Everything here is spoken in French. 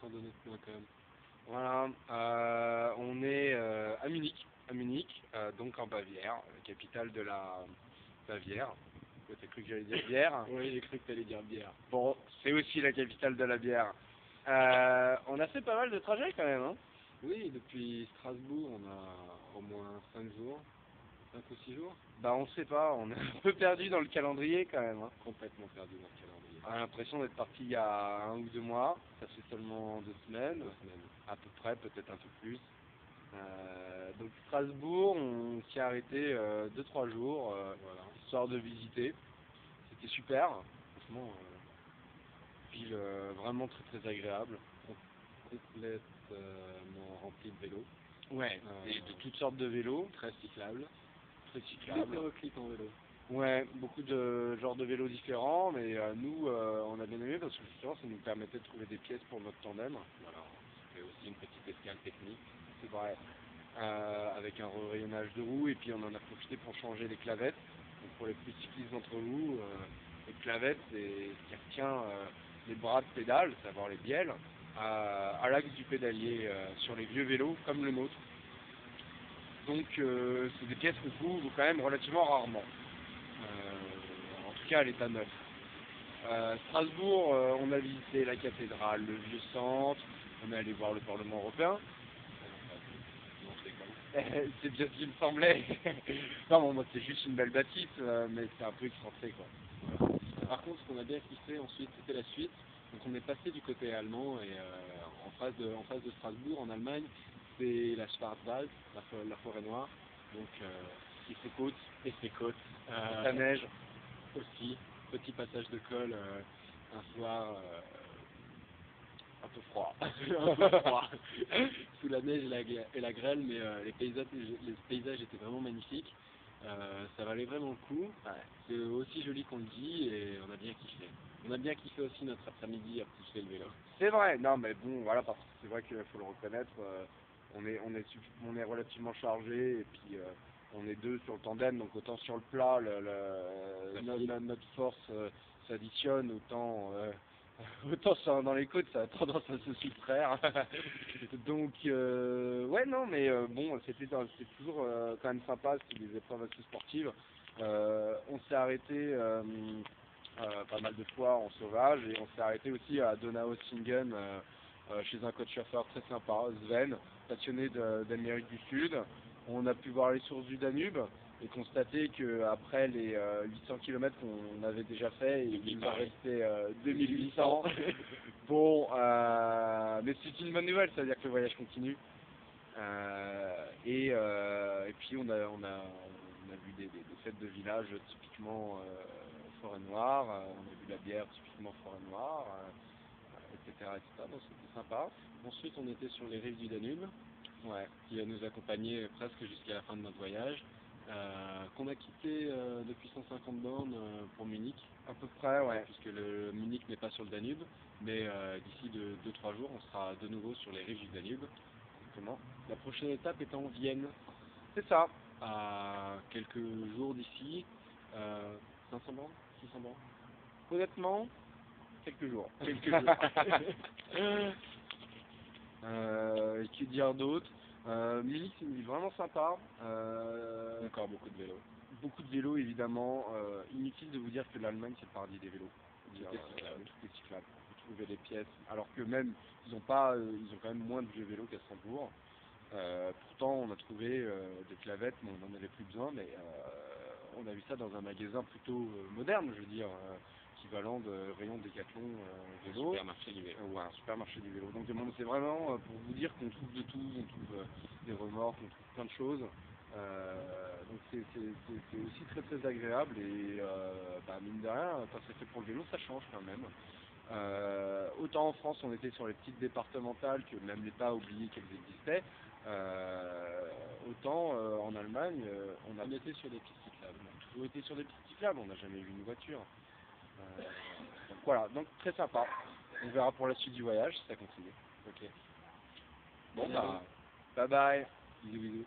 de notre point quand même. Voilà, on est à Munich, donc en Bavière, capitale de la Bavière. T'as cru que j'allais dire bière? Oui, j'ai cru que t'allais dire bière. Bon, c'est aussi la capitale de la bière. On a fait pas mal de trajets quand même, hein? Oui, depuis Strasbourg, on a au moins 5 jours, 5 ou 6 jours, Bah on sait pas, on est un peu perdu dans le calendrier quand même, hein. complètement perdu dans le calendrier. On a l'impression d'être parti il y a 1 ou 2 mois, ça fait seulement 2 semaines, 2 semaines. à peu près, peut-être un peu plus. Donc Strasbourg, on s'y est arrêté 2-3 jours, Voilà. histoire de visiter. C'était super, franchement, ville vraiment très très agréable. Complètement rempli de vélos, Ouais, et de toutes sortes de vélos, très cyclables, très cyclables. hétéroclites en vélo. Ouais, beaucoup de genres de vélos différents, mais nous, on a bien aimé parce que justement, ça nous permettait de trouver des pièces pour notre tandem. Voilà, on fait aussi une petite escale technique. C'est vrai. Avec un rayonnage de roues, et puis on en a profité pour changer les clavettes. Donc pour les plus cyclistes d'entre vous, les clavettes, c'est ce qui retient les bras de pédale, savoir les bielles, à l'axe du pédalier sur les vieux vélos comme le nôtre. Donc c'est des pièces qu'on trouve quand même relativement rarement. En tout cas à l'état neuf. Strasbourg, on a visité la cathédrale, le vieux centre, on est allé voir le Parlement européen. Non, je déconne. C'est bien ce qu'il me semblait. Non, bon, moi c'est juste une belle bâtisse, mais c'est un peu excentré quoi. Voilà. Par contre, ce qu'on a bien kiffé ensuite, c'était la suite. Donc on est passé du côté allemand et en face de Strasbourg, en Allemagne, c'est la Schwarzwald, la forêt noire. Donc Et ses côtes, et ses côtes. la neige. Aussi, petit passage de col un soir Un peu froid. un peu froid, sous la neige et la grêle, mais les paysages étaient vraiment magnifiques. Ça valait vraiment le coup. Ouais. C'est aussi joli qu'on le dit et on a bien kiffé. On a bien kiffé aussi notre après-midi à pousser le vélo. C'est vrai, non mais bon, voilà, parce que c'est vrai qu'il faut le reconnaître, on est relativement chargé, et puis on est deux sur le tandem, donc autant sur le plat, notre force s'additionne, autant dans les côtes, ça a tendance à se soustraire. Donc, ouais, non, mais bon, c'était toujours quand même sympa, c'était des épreuves assez sportives. On s'est arrêté pas mal de fois en sauvage, et on s'est arrêté aussi à Donaueschingen chez un coach chauffeur très sympa, Sven, passionné d'Amérique du Sud. On a pu voir les sources du Danube et constater qu'après les 800 km qu'on avait déjà fait, il nous en restait 2800. Bon, mais c'est une bonne nouvelle, c'est-à-dire que le voyage continue. Et puis on a vu des fêtes de village typiquement forêt noire, on a vu la bière typiquement forêt noire, etc., etc. Donc c'était sympa. Ensuite, on était sur les rives du Danube, Ouais. qui va nous accompagner presque jusqu'à la fin de notre voyage, qu'on a quitté depuis 150 bornes pour Munich, À peu près, ouais. puisque le Munich n'est pas sur le Danube, mais d'ici 2-3 jours, on sera de nouveau sur les rives du Danube. Comment? La prochaine étape est en Vienne, C'est ça. à quelques jours d'ici, 500 bornes, 600 bornes. Honnêtement, quelques jours. Quelques jours. Et que dire d'autre? Munich, c'est une ville vraiment sympa. Encore beaucoup de vélos. Beaucoup de vélos évidemment. Inutile de vous dire que l'Allemagne c'est le paradis des vélos. Tout est cyclable. Tout est cyclable. Vous trouvez des pièces. Alors que même ils ont pas, ils ont quand même moins de vieux vélos qu'à Strasbourg. Pourtant on a trouvé des clavettes, mais on n'en avait plus besoin. Mais on a vu ça dans un magasin plutôt moderne, je veux dire, équivalent de rayon Décathlon vélo. Supermarché du vélo. Ouais, un supermarché du vélo. Donc bon, c'est vraiment pour vous dire qu'on trouve de tout, on trouve des remorques, on trouve plein de choses. Donc c'est aussi très très agréable, et bah, mine de rien, quand c'est fait pour le vélo, ça change quand même. Autant en France, on était sur les petites départementales que même l'État a oublié qu'elles existaient. Autant en Allemagne, On était sur des pistes cyclables. on a toujours été sur des pistes cyclables, on n'a jamais eu une voiture. Donc voilà, donc très sympa. On verra pour la suite du voyage si ça continue. Ok. Bon Bien. bah, bye bye. Bisous bisous.